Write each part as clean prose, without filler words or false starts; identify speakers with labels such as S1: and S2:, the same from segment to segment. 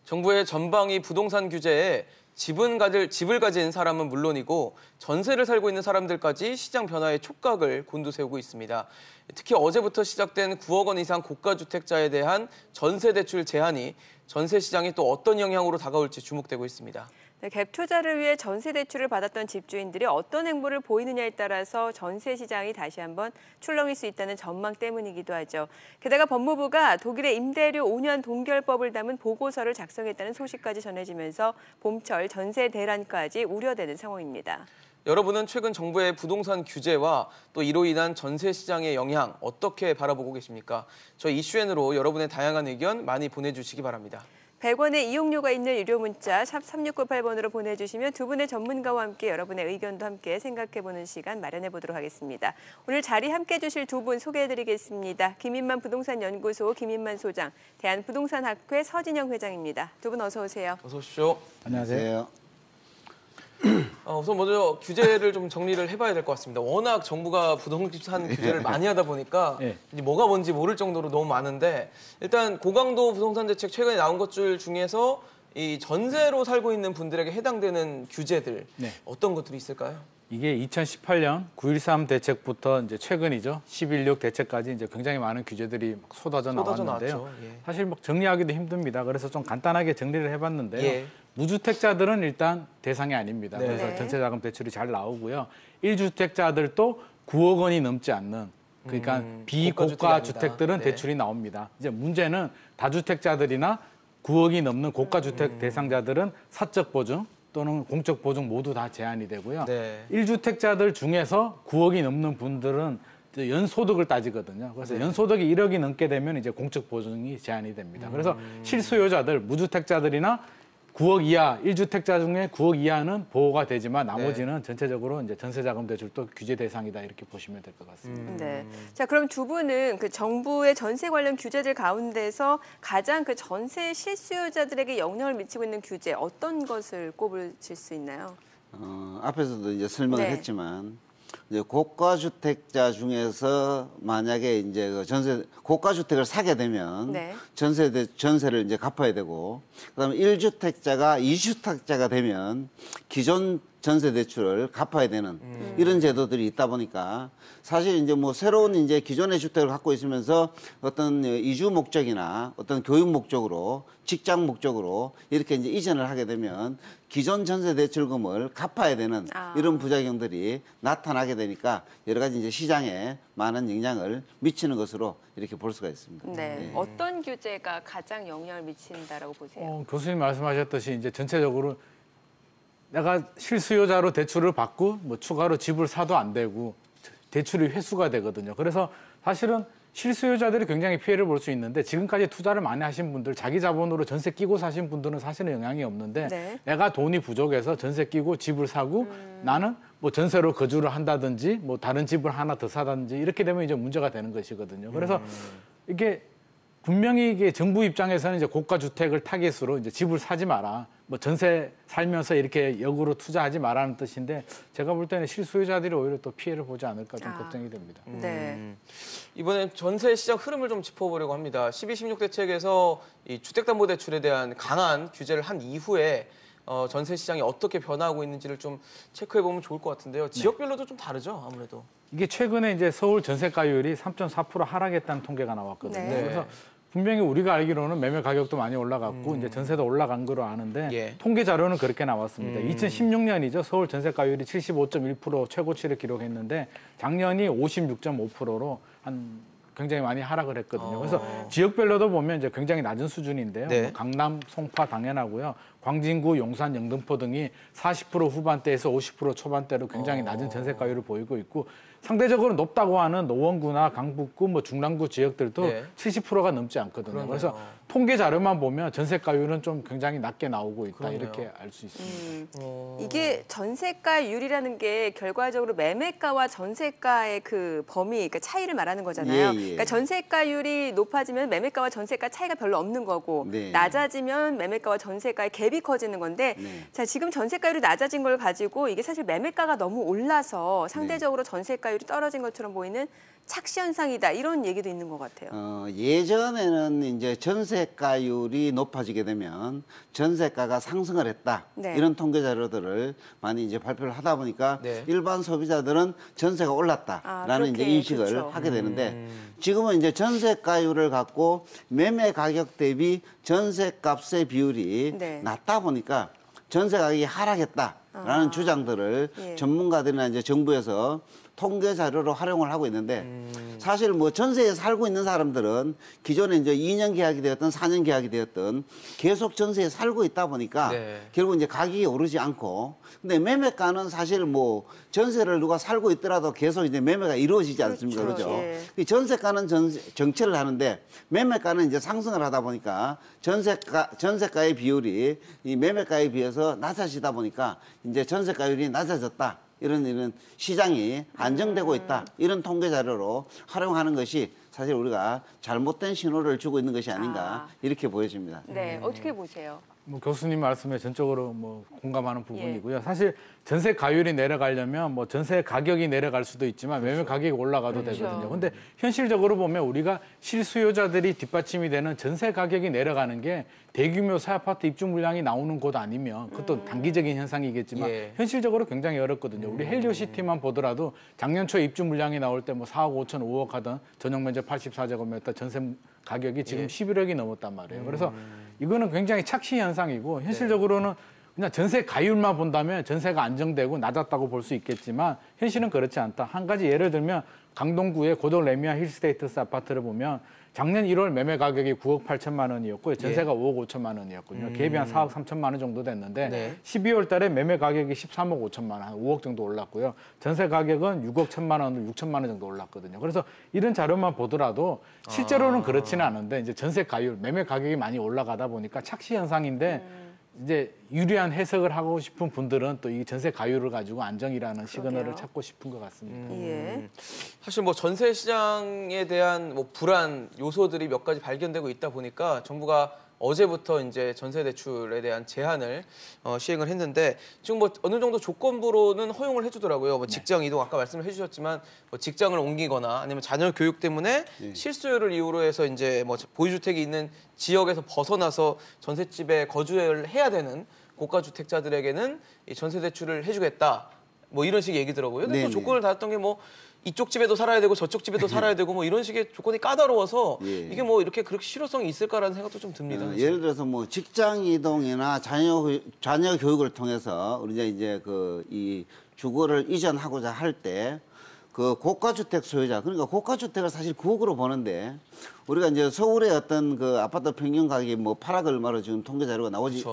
S1: 정부의 전방위 부동산 규제에 집을 가진 사람은 물론이고 전세를 살고 있는 사람들까지 시장 변화에 촉각을 곤두세우고 있습니다. 특히 어제부터 시작된 9억 원 이상 고가주택자에 대한 전세 대출 제한이 전세 시장에 또 어떤 영향으로 다가올지 주목되고 있습니다.
S2: 네, 갭 투자를 위해 전세 대출을 받았던 집주인들이 어떤 행보를 보이느냐에 따라서 전세 시장이 다시 한번 출렁일 수 있다는 전망 때문이기도 하죠. 게다가 법무부가 독일의 임대료 5년 동결법을 담은 보고서를 작성했다는 소식까지 전해지면서 봄철 전세 대란까지 우려되는 상황입니다.
S1: 여러분은 최근 정부의 부동산 규제와 또 이로 인한 전세 시장의 영향 어떻게 바라보고 계십니까? 저희 이슈엔으로 여러분의 다양한 의견 많이 보내주시기 바랍니다.
S2: 100원의 이용료가 있는 유료 문자 샵 3698번으로 보내주시면 두 분의 전문가와 함께 여러분의 의견도 함께 생각해보는 시간 마련해보도록 하겠습니다. 오늘 자리 함께해 주실 두 분 소개해드리겠습니다. 김인만 부동산연구소 김인만 소장, 대한부동산학회 서진영 회장입니다. 두 분 어서 오세요.
S1: 어서 오십시오.
S3: 안녕하세요.
S1: 우선 먼저 규제를 좀 정리를 해봐야 될 것 같습니다. 워낙 정부가 부동산 규제를 많이 하다 보니까 이제 뭐가 뭔지 모를 정도로 너무 많은데 일단 고강도 부동산 대책 최근에 나온 것들 중에서 이 전세로 살고 있는 분들에게 해당되는 규제들 어떤 것들이 있을까요?
S3: 이게 2018년 9.13 대책부터 이제 최근이죠. 11.6 대책까지 이제 굉장히 많은 규제들이 막 쏟아져 나왔는데요. 사실 막 정리하기도 힘듭니다. 그래서 좀 간단하게 정리를 해봤는데요. 무주택자들은 일단 대상이 아닙니다. 그래서 전세자금 대출이 잘 나오고요. 1주택자들도 9억 원이 넘지 않는 그러니까 비고가 주택들은 대출이 나옵니다. 이제 문제는 다주택자들이나 9억이 넘는 고가 주택 대상자들은 사적 보증 또는 공적 보증 모두 다 제한이 되고요. 1주택자들 중에서 9억이 넘는 분들은 연소득을 따지거든요. 그래서 연소득이 1억이 넘게 되면 이제 공적 보증이 제한이 됩니다. 그래서 실수요자들, 무주택자들이나 9억 이하, 1주택자 중에 9억 이하는 보호가 되지만 나머지는 전체적으로 이제 전세자금 대출도 규제 대상이다 이렇게 보시면 될 것 같습니다.
S2: 자, 그럼 두 분은 그 정부의 전세 관련 규제들 가운데서 가장 그 전세 실수요자들에게 영향을 미치고 있는 규제 어떤 것을 꼽으실 수 있나요?
S4: 앞에서도 이제 설명을 했지만 이제 고가주택자 중에서 만약에 이제 그 고가주택을 사게 되면 전세를 이제 갚아야 되고, 그다음에 1주택자가 2주택자가 되면 기존 전세 대출을 갚아야 되는 이런 제도들이 있다 보니까 사실 이제 뭐 새로운 이제 기존의 주택을 갖고 있으면서 어떤 이주 목적이나 어떤 교육 목적으로 직장 목적으로 이렇게 이제 이전을 하게 되면 기존 전세 대출금을 갚아야 되는 이런 부작용들이 나타나게 되니까 여러 가지 이제 시장에 많은 영향을 미치는 것으로 이렇게 볼 수가 있습니다.
S2: 어떤 규제가 가장 영향을 미친다라고 보세요?
S3: 교수님 말씀하셨듯이 이제 전체적으로 내가 실수요자로 대출을 받고 뭐 추가로 집을 사도 안 되고 대출이 회수가 되거든요. 그래서 사실은 실수요자들이 굉장히 피해를 볼 수 있는데 지금까지 투자를 많이 하신 분들, 자기 자본으로 전세 끼고 사신 분들은 사실은 영향이 없는데 내가 돈이 부족해서 전세 끼고 집을 사고 나는 뭐 전세로 거주를 한다든지 뭐 다른 집을 하나 더 사든지 이렇게 되면 이제 문제가 되는 것이거든요. 그래서 이게 분명히 이게 정부 입장에서는 이제 고가 주택을 타깃으로 이제 집을 사지 마라. 뭐 전세 살면서 이렇게 역으로 투자하지 말라는 뜻인데 제가 볼 때는 실수요자들이 오히려 또 피해를 보지 않을까 좀 걱정이 됩니다.
S1: 이번엔 전세 시장 흐름을 좀 짚어보려고 합니다. 12.16 대책에서 이 주택담보대출에 대한 강한 규제를 한 이후에 전세 시장이 어떻게 변화하고 있는지를 좀 체크해보면 좋을 것 같은데요. 지역별로도 좀 다르죠, 아무래도.
S3: 이게 최근에 이제 서울 전세가율이 3.4% 하락했다는 통계가 나왔거든요. 그래서 분명히 우리가 알기로는 매매 가격도 많이 올라갔고 이제 전세도 올라간 거로 아는데 통계 자료는 그렇게 나왔습니다. 2016년이죠. 서울 전세가율이 75.1% 최고치를 기록했는데 작년이 56.5%로 한 굉장히 많이 하락을 했거든요. 그래서 지역별로도 보면 이제 굉장히 낮은 수준인데요. 뭐 강남, 송파 당연하고요. 광진구, 용산, 영등포 등이 40% 후반대에서 50% 초반대로 굉장히 낮은 전세가율을 보이고 있고 상대적으로 높다고 하는 노원구나 강북구, 뭐 중랑구 지역들도 70%가 넘지 않거든요. 그래서 통계 자료만 보면 전세가율은 좀 굉장히 낮게 나오고 있다 이렇게 알 수 있습니다.
S2: 이게 전세가율이라는 게 결과적으로 매매가와 전세가의 그 범위, 그러니까 차이를 말하는 거잖아요. 그러니까 전세가율이 높아지면 매매가와 전세가 차이가 별로 없는 거고 낮아지면 매매가와 전세가의 갭이 커지는 건데 자, 지금 전세가율이 낮아진 걸 가지고 이게 사실 매매가가 너무 올라서 상대적으로 전세가율이 떨어진 것처럼 보이는 착시 현상이다 이런 얘기도 있는 것 같아요.
S4: 예전에는 이제 전세가율이 높아지게 되면 전세가가 상승을 했다.
S2: 네.
S4: 이런 통계 자료들을 많이 이제 발표를 하다 보니까
S1: 네.
S4: 일반 소비자들은 전세가 올랐다라는 이제 인식을
S2: 그렇죠.
S4: 하게 되는데 지금은 이제 전세가율을 갖고 매매 가격 대비 전세값의 비율이
S2: 네.
S4: 낮다 보니까 전세 가격이 하락했다라는 주장들을 전문가들이나 이제 정부에서 통계 자료로 활용을 하고 있는데 사실 뭐 전세에 살고 있는 사람들은 기존에 이제 2년 계약이 되었던 4년 계약이 되었던 계속 전세에 살고 있다 보니까
S1: 네.
S4: 결국 이제 가격이 오르지 않고 근데 매매가는 사실 뭐 전세를 누가 살고 있더라도 계속 이제 매매가 이루어지지 않습니까?
S2: 그렇죠.
S4: 그렇죠?
S2: 예.
S4: 이 전세가는 정체를 하는데 매매가는 이제 상승을 하다 보니까 전세가의 비율이 이 매매가에 비해서 낮아지다 보니까 이제 전세가율이 낮아졌다. 이런 시장이 안정되고 있다. 이런 통계 자료로 활용하는 것이 사실 우리가 잘못된 신호를 주고 있는 것이 아닌가 이렇게 보여집니다.
S2: 네, 어떻게 보세요?
S3: 뭐 교수님 말씀에 전적으로 뭐 공감하는 부분이고요. 사실 전세 가율이 내려가려면 뭐 전세 가격이 내려갈 수도 있지만 매매 가격이 올라가도 되거든요. 근데 현실적으로 보면 우리가 실수요자들이 뒷받침이 되는 전세 가격이 내려가는 게 대규모 새 아파트 입주 물량이 나오는 곳 아니면 그것도 단기적인 현상이겠지만 현실적으로 굉장히 어렵거든요. 우리 헬리오시티만 보더라도 작년 초에 입주 물량이 나올 때 뭐 4억 5천 5억 하던 전용 면적 84제곱미터 전세 가격이 지금 11억이 넘었단 말이에요. 그래서 이거는 굉장히 착시 현상이고 현실적으로는 그냥 전세 가율만 본다면 전세가 안정되고 낮았다고 볼 수 있겠지만 현실은 그렇지 않다. 한 가지 예를 들면 강동구의 고덕 레미안 힐스테이트스 아파트를 보면 작년 1월 매매 가격이 9억 8천만 원이었고요. 전세가 5억 5천만 원이었거든요. 갭이 한 4억 3천만 원 정도 됐는데 12월 달에 매매 가격이 13억 5천만 원, 한 5억 정도 올랐고요. 전세 가격은 6억 1천만 원, 6천만 원 정도 올랐거든요. 그래서 이런 자료만 보더라도 실제로는 그렇지는 않은데 이제 전세 가율, 매매 가격이 많이 올라가다 보니까 착시 현상인데 이제 유리한 해석을 하고 싶은 분들은 또 이 전세 가율을 가지고 안정이라는 시그널을 찾고 싶은 것 같습니다.
S1: 사실 뭐 전세 시장에 대한 뭐 불안 요소들이 몇 가지 발견되고 있다 보니까 정부가 어제부터 이제 전세 대출에 대한 제한을 시행을 했는데 지금 뭐 어느 정도 조건부로는 허용을 해주더라고요. 뭐 직장 이동 아까 말씀을 해주셨지만 뭐 직장을 옮기거나 아니면 자녀 교육 때문에 실수요를 이유로 해서 이제 뭐 보유주택이 있는 지역에서 벗어나서 전셋집에 거주를 해야 되는 고가 주택자들에게는 이 전세 대출을 해주겠다. 뭐 이런 식의 얘기더라고요. 근데 또 조건을 달았던 게 뭐 이쪽 집에도 살아야 되고 저쪽 집에도 살아야 되고 뭐 이런 식의 조건이 까다로워서 이게 뭐 이렇게 그렇게 실효성이 있을까라는 생각도 좀 듭니다.
S4: 예를 들어서 뭐 직장 이동이나 자녀 교육을 통해서 우리가 이제 그 이 주거를 이전하고자 할 때 그 고가주택 소유자, 그러니까 고가주택을 사실 9억으로 보는데 우리가 이제 서울의 어떤 그 아파트 평균 가격이 뭐 8억 얼마로 지금 통계 자료가 나오고 있지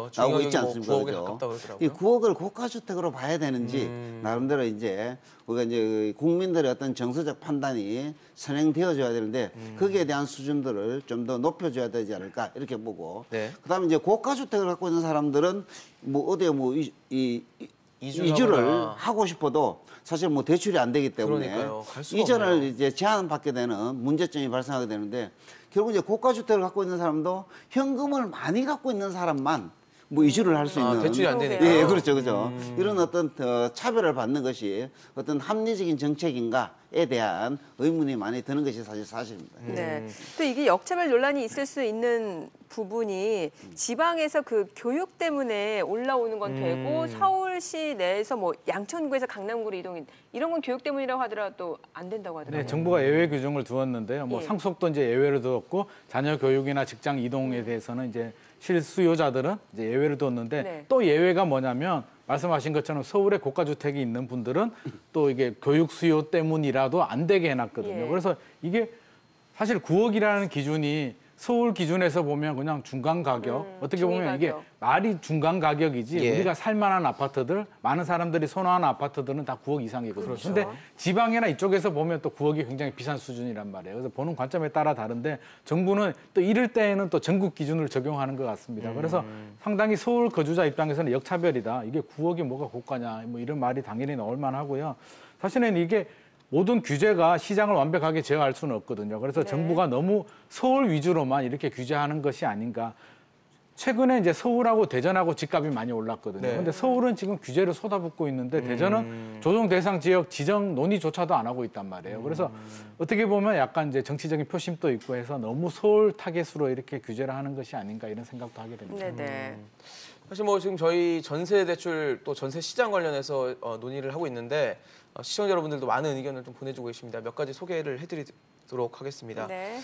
S4: 않습니까?
S1: 뭐 9억에 가깝다고 그러더라고요.
S4: 이 9억을 고가주택으로 봐야 되는지 나름대로 이제 우리가 이제 국민들의 어떤 정서적 판단이 선행되어져야 되는데 거기에 대한 수준들을 좀 더 높여줘야 되지 않을까 이렇게 보고 그다음에 이제 고가주택을 갖고 있는 사람들은 뭐 어디에 뭐 이주를 하고 싶어도 사실 뭐 대출이 안 되기 때문에 이전을 없네요. 이제 제한받게 되는 문제점이 발생하게 되는데 결국 이제 고가주택을 갖고 있는 사람도 현금을 많이 갖고 있는 사람만 뭐 이주를 할 수 있는
S1: 대출이 안 되니까.
S4: 예, 그렇죠, 그렇죠. 이런 어떤 차별을 받는 것이 어떤 합리적인 정책인가에 대한 의문이 많이 드는 것이 사실 사실입니다.
S2: 네. 또 이게 역차별 논란이 있을 수 있는 부분이 지방에서 그 교육 때문에 올라오는 건 되고 서울시 내에서 뭐 양천구에서 강남구로 이동 이런 건 교육 때문이라고 하더라도 안 된다고 하더라고요.
S3: 네, 정부가 예외 규정을 두었는데요. 뭐 상속도 이제 예외로 두었고 자녀 교육이나 직장 이동에 대해서는 이제 실수요자들은 이제 예외를 뒀는데 또 예외가 뭐냐면 말씀하신 것처럼 서울에 고가주택이 있는 분들은 또 이게 교육 수요 때문이라도 안 되게 해놨거든요. 그래서 이게 사실 9억이라는 기준이 서울 기준에서 보면 그냥 중간 가격, 어떻게 보면 가격. 이게 말이 중간 가격이지 우리가 살만한 아파트들, 많은 사람들이 선호하는 아파트들은 다 9억 이상이거든요. 그런데 지방이나 이쪽에서 보면 또 9억이 굉장히 비싼 수준이란 말이에요. 그래서 보는 관점에 따라 다른데 정부는 또 이럴 때에는 또 전국 기준을 적용하는 것 같습니다. 그래서 상당히 서울 거주자 입장에서는 역차별이다. 이게 9억이 뭐가 고가냐, 뭐 이런 말이 당연히 나올 만하고요. 사실은 이게 모든 규제가 시장을 완벽하게 제어할 수는 없거든요. 그래서 정부가 너무 서울 위주로만 이렇게 규제하는 것이 아닌가. 최근에 이제 서울하고 대전하고 집값이 많이 올랐거든요.
S1: 네.
S3: 근데 서울은 지금 규제를 쏟아붓고 있는데 대전은 조정 대상 지역 지정 논의조차도 안 하고 있단 말이에요. 그래서 어떻게 보면 약간 이제 정치적인 표심도 있고 해서 너무 서울 타겟으로 이렇게 규제를 하는 것이 아닌가 이런 생각도 하게 됩니다.
S2: 네네.
S1: 사실 뭐 지금 저희 전세 대출 또 전세 시장 관련해서 논의를 하고 있는데 시청자 여러분들도 많은 의견을 좀 보내주고 계십니다. 몇 가지 소개를 해드리도록 하겠습니다.
S2: 네.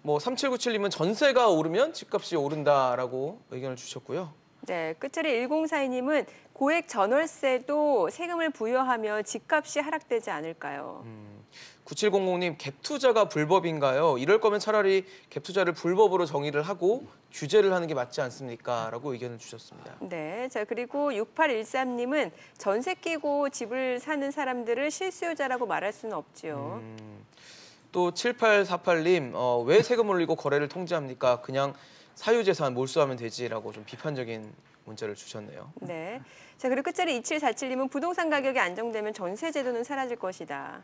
S1: 뭐 3797님은 전세가 오르면 집값이 오른다라고 의견을 주셨고요.
S2: 네, 끝자리 1042님은 고액 전월세도 세금을 부여하며 집값이 하락되지 않을까요?
S1: 9700님 갭 투자가 불법인가요? 이럴 거면 차라리 갭 투자를 불법으로 정의를 하고 규제를 하는 게 맞지 않습니까? 라고 의견을 주셨습니다.
S2: 네, 자 그리고 6813님은 전세 끼고 집을 사는 사람들을 실수요자라고 말할 수는 없지요.
S1: 또 7848님 왜 세금 올리고 거래를 통제합니까? 그냥 사유재산 몰수하면 되지라고 좀 비판적인 문자를 주셨네요.
S2: 네. 자 그리고 끝자리 2747님은 부동산 가격이 안정되면 전세 제도는 사라질 것이다.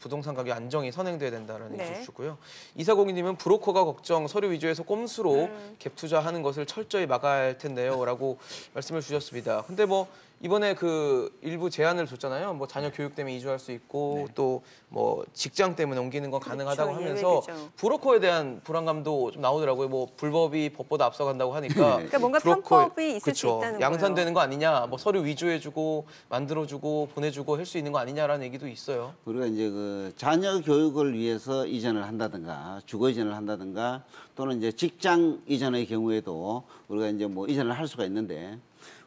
S1: 부동산 가격 안정이 선행돼야 된다는
S2: 네.
S1: 얘기 주셨고요. 2402님은 브로커가 걱정 서류 위조에서 꼼수로 갭 투자하는 것을 철저히 막아야 할 텐데요라고 말씀을 주셨습니다. 근데 뭐 이번에 그 일부 제한을 줬잖아요. 뭐 자녀 교육 때문에 이주할 수 있고 또 뭐 직장 때문에 옮기는 건 가능하다고 하면서
S2: 예외죠.
S1: 브로커에 대한 불안감도 좀 나오더라고요. 뭐 불법이 법보다 앞서간다고 하니까
S2: 그러니까 뭔가
S1: 브로커에-
S2: 편법이 있을 수
S1: 그쵸.
S2: 있다는
S1: 양산되는 거 아니냐, 뭐 서류 위조해주고 만들어주고 보내주고 할 수 있는 거 아니냐라는 얘기도 있어요.
S4: 우리가 이제 그 자녀 교육을 위해서 이전을 한다든가 주거 이전을 한다든가 또는 이제 직장 이전의 경우에도 우리가 이제 뭐 이전을 할 수가 있는데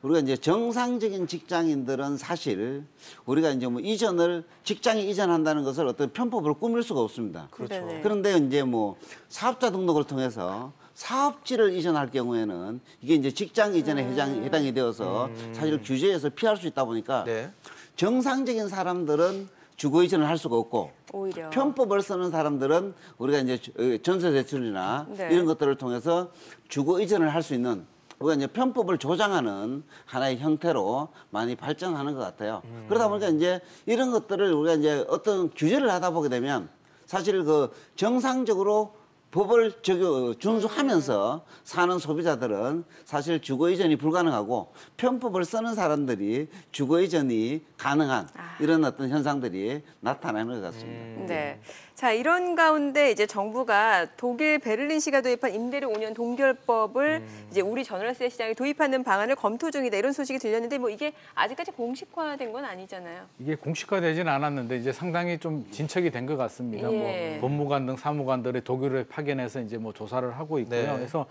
S4: 우리가 이제 정상적인 직장인들은 사실 우리가 이제 뭐 이전을 직장에 이전한다는 것을 어떤 편법으로 꾸밀 수가 없습니다.
S1: 그렇죠.
S2: 네네.
S4: 그런데 이제 뭐 사업자 등록을 통해서 사업지를 이전할 경우에는 이게 이제 직장 이전에 해당이 되어서 사실 규제에서 피할 수 있다 보니까
S1: 네.
S4: 정상적인 사람들은 주거 이전을 할 수가 없고
S2: 오히려.
S4: 편법을 쓰는 사람들은 우리가 이제 전세 대출이나
S2: 네.
S4: 이런 것들을 통해서 주거 이전을 할 수 있는 우리가 이제 편법을 조장하는 하나의 형태로 많이 발전하는 것 같아요. 그러다 보니까 이제 이런 것들을 우리가 이제 어떤 규제를 하다 보게 되면 사실 그 정상적으로 법을 준수하면서 사는 소비자들은 사실 주거 이전이 불가능하고 편법을 쓰는 사람들이 주거 이전이 가능한 이런 어떤 현상들이 나타나는 것 같습니다.
S2: 네. 자, 이런 가운데 이제 정부가 독일 베를린시가 도입한 임대료 5년 동결법을 이제 우리 전월세 시장에 도입하는 방안을 검토 중이다. 이런 소식이 들렸는데 뭐 이게 아직까지 공식화된 건 아니잖아요.
S3: 이게 공식화되지는 않았는데 이제 상당히 좀 진척이 된 것 같습니다.
S2: 예.
S3: 뭐 법무관 등 사무관들이 독일에 파견해서 이제 뭐 조사를 하고 있고요.
S1: 네.
S3: 그래서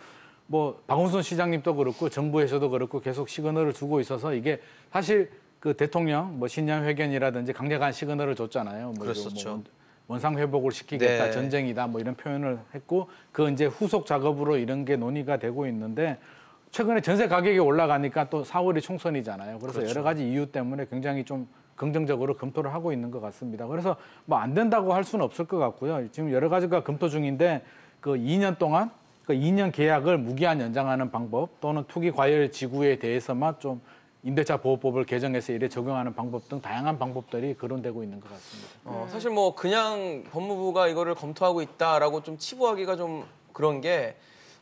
S3: 뭐 박원순 시장님도 그렇고 정부에서도 그렇고 계속 시그널을 주고 있어서 이게 사실 그 대통령 뭐 신년 회견이라든지 강력한 시그널을 줬잖아요. 뭐
S1: 그랬었죠.
S3: 뭐 원상 회복을 시키겠다,
S1: 네.
S3: 전쟁이다 뭐 이런 표현을 했고 그 이제 후속 작업으로 이런 게 논의가 되고 있는데 최근에 전세 가격이 올라가니까 또 4월이 총선이잖아요. 그래서
S1: 그렇죠.
S3: 여러 가지 이유 때문에 굉장히 좀 긍정적으로 검토를 하고 있는 것 같습니다. 그래서 뭐 안 된다고 할 수는 없을 것 같고요. 지금 여러 가지가 검토 중인데 그 2년 동안 그 2년 계약을 무기한 연장하는 방법 또는 투기 과열 지구에 대해서만 좀 임대차 보호법을 개정해서 이래 적용하는 방법 등 다양한 방법들이 거론되고 있는 것 같습니다.
S1: 사실 뭐 그냥 법무부가 이거를 검토하고 있다라고 좀 치부하기가 좀 그런 게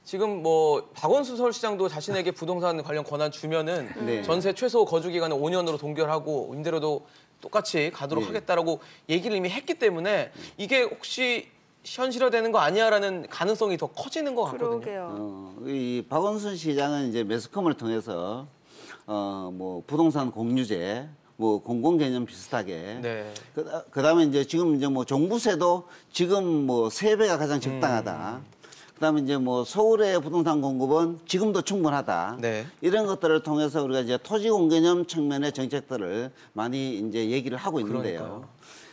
S1: 지금 뭐 박원순 서울시장도 자신에게 부동산 관련 권한 주면은
S4: 네.
S1: 전세 최소 거주 기간을 5년으로 동결하고 임대료도 똑같이 가도록
S4: 네.
S1: 하겠다라고 얘기를 이미 했기 때문에 이게 혹시 현실화되는 거 아니야라는 가능성이 더 커지는 것 같거든요.
S2: 그러게요.
S4: 이 박원순 시장은 이제 매스컴을 통해서 뭐 부동산 공유제, 뭐 공공개념 비슷하게.
S1: 네.
S4: 그다음에 이제 지금 이제 뭐 종부세도 지금 뭐 3배가 가장 적당하다. 그다음에 이제 뭐 서울의 부동산 공급은 지금도 충분하다.
S1: 네.
S4: 이런 것들을 통해서 우리가 이제 토지 공개념 측면의 정책들을 많이 이제 얘기를 하고 있는데요.
S1: 그러니까요.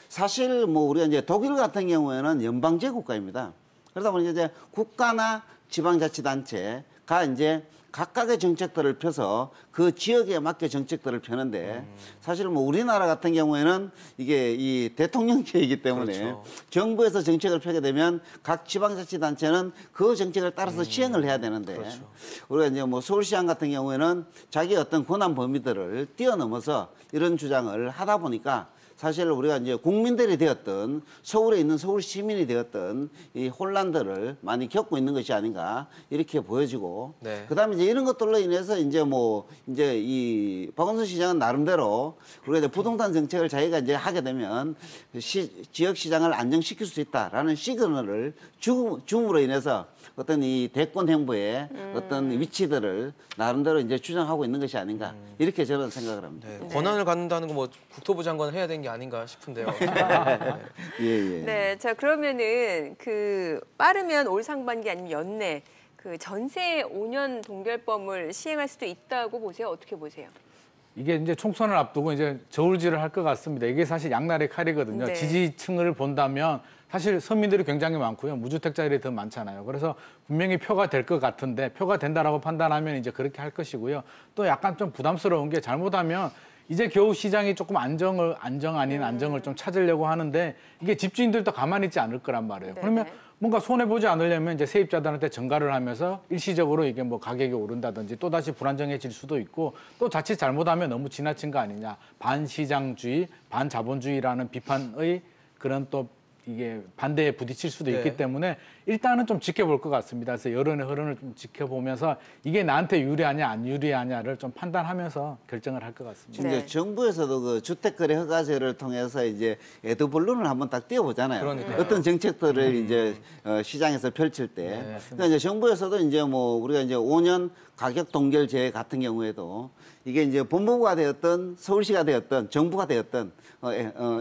S4: 사실 뭐 우리가 이제 독일 같은 경우에는 연방제 국가입니다. 그러다 보니까 이제 국가나 지방자치단체가 이제 각각의 정책들을 펴서 그 지역에 맞게 정책들을 펴는데 사실 뭐 우리나라 같은 경우에는 이게 이 대통령제이기 때문에
S1: 그렇죠.
S4: 정부에서 정책을 펴게 되면 각 지방자치단체는 그 정책을 따라서 시행을 해야 되는데
S1: 그렇죠.
S4: 우리가 이제 뭐 서울시장 같은 경우에는 자기 어떤 권한 범위들을 뛰어넘어서 이런 주장을 하다 보니까 사실 우리가 이제 국민들이 되었던 서울에 있는 서울 시민이 되었던 이 혼란들을 많이 겪고 있는 것이 아닌가 이렇게 보여지고
S1: 네.
S4: 그다음에 이제 이런 것들로 인해서 이제 이제 이 박원순 시장은 나름대로 우리가 이제 부동산 정책을 자기가 이제 하게 되면 지역 시장을 안정시킬 수 있다라는 시그널을 줌으로 인해서 어떤 이 대권 행보의 어떤 위치들을 나름대로 이제 주장하고 있는 것이 아닌가 이렇게 저는 생각을 합니다.
S1: 네, 권한을 갖는다는 거 뭐 국토부 장관을 해야 되는 게 아닌가 싶은데요.
S4: 예, 예.
S2: 네, 자 그러면은 빠르면 올 상반기 아니면 연내 전세 5년 동결법을 시행할 수도 있다고 보세요? 어떻게 보세요?
S3: 이게 이제 총선을 앞두고 이제 저울질을 할 것 같습니다. 이게 사실 양날의 칼이거든요.
S2: 네.
S3: 지지층을 본다면 사실 서민들이 굉장히 많고요. 무주택자들이 더 많잖아요. 그래서 분명히 표가 될 것 같은데 표가 된다라고 판단하면 이제 그렇게 할 것이고요. 또 약간 좀 부담스러운 게 잘못하면 이제 겨우 시장이 조금 안정을 좀 찾으려고 하는데 이게 집주인들도 가만히 있지 않을 거란 말이에요.
S2: 네.
S3: 그러면 뭔가 손해보지 않으려면 이제 세입자들한테 전가를 하면서 일시적으로 이게 뭐 가격이 오른다든지 또다시 불안정해질 수도 있고 또 자칫 잘못하면 너무 지나친 거 아니냐. 반시장주의, 반자본주의라는 비판의 그런 또 이게 반대에 부딪힐 수도 있기 때문에 일단은 좀 지켜볼 것 같습니다. 그래서 여론의 흐름을 좀 지켜보면서 이게 나한테 유리하냐 안 유리하냐를 좀 판단하면서 결정을 할 것 같습니다.
S4: 지금 이제 정부에서도 그 주택거래 허가제를 통해서 이제 에드벌룬을 한번 딱 띄워보잖아요.
S1: 그러니까요.
S4: 어떤 정책들을 이제 시장에서 펼칠 때. 그러니까 이제 정부에서도 이제 우리가 이제 5년 가격 동결제 같은 경우에도 이게 이제 법무부가 되었던 서울시가 되었던 정부가 되었던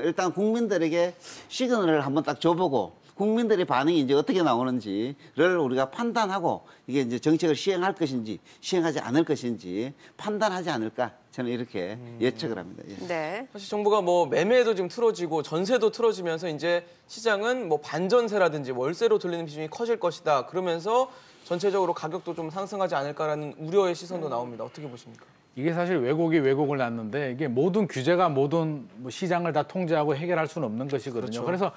S4: 일단 국민들에게 시그널을 한번 딱 줘보고 국민들의 반응이 이제 어떻게 나오는지를 우리가 판단하고 이게 이제 정책을 시행할 것인지 시행하지 않을 것인지 판단하지 않을까 저는 이렇게 예측을 합니다. 예.
S2: 네.
S1: 사실 정부가 뭐 매매도 지금 틀어지고 전세도 틀어지면서 이제 시장은 뭐 반전세라든지 월세로 돌리는 비중이 커질 것이다. 그러면서 전체적으로 가격도 좀 상승하지 않을까라는 우려의 시선도 나옵니다. 어떻게 보십니까?
S3: 이게 사실 왜곡이 왜곡을 낳는데 이게 모든 규제가 모든 시장을 다 통제하고 해결할 수는 없는 것이거든요.
S1: 그렇죠.
S3: 그래서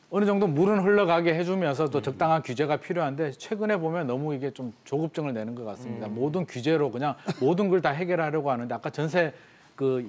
S3: 어느 정도 물은 흘러가게 해주면서 또 적당한 규제가 필요한데 최근에 보면 너무 이게 좀 조급증을 내는 것 같습니다. 모든 규제로 그냥 모든 걸 다 해결하려고 하는데 아까 전세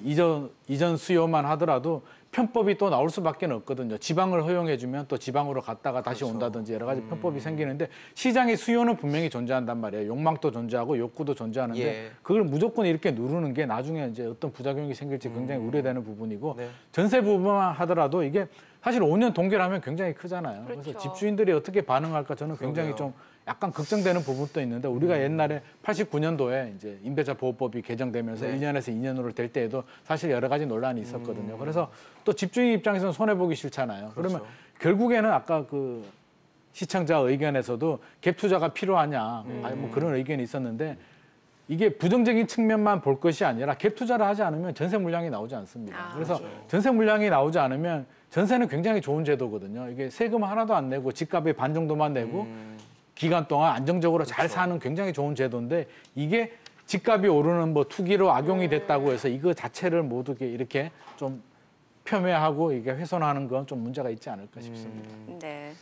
S3: 이전 수요만 하더라도 편법이 또 나올 수밖에 없거든요. 지방을 허용해주면 또 지방으로 갔다가 다시 온다든지 여러 가지 편법이 생기는데 시장의 수요는 분명히 존재한단 말이에요. 욕망도 존재하고 욕구도 존재하는데 그걸 무조건 이렇게 누르는 게 나중에 이제 어떤 부작용이 생길지 굉장히 우려되는 부분이고 전세 부분만 하더라도 이게 사실 5년 동결하면 굉장히 크잖아요.
S2: 그렇죠.
S3: 그래서 집주인들이 어떻게 반응할까 저는 굉장히 좀 약간 걱정되는 부분도 있는데 우리가 옛날에 89년도에 이제 임대차 보호법이 개정되면서 1년에서 2년으로 될 때에도 사실 여러 가지 논란이 있었거든요. 그래서 또 집주인 입장에서는 손해 보기 싫잖아요. 그러면 결국에는 아까 그 시청자 의견에서도 갭 투자가 필요하냐 뭐 그런 의견이 있었는데 이게 부정적인 측면만 볼 것이 아니라 갭 투자를 하지 않으면 전세 물량이 나오지 않습니다. 그래서 전세 물량이 나오지 않으면 전세는 굉장히 좋은 제도거든요. 이게 세금 하나도 안 내고 집값의 반 정도만 내고 기간 동안 안정적으로 잘 사는 굉장히 좋은 제도인데 이게 집값이 오르는 뭐 투기로 악용이 됐다고 해서 이거 자체를 모두 이렇게 좀 폄훼하고 이게 훼손하는 건 좀 문제가 있지 않을까 싶습니다.
S2: 네.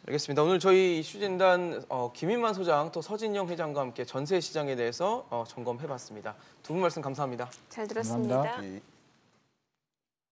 S1: 알겠습니다. 오늘 저희 이슈진단 김인만 소장 또 서진영 회장과 함께 전세 시장에 대해서 점검해봤습니다. 두 분 말씀 감사합니다.
S2: 잘 들었습니다.
S3: 감사합니다.
S4: 예.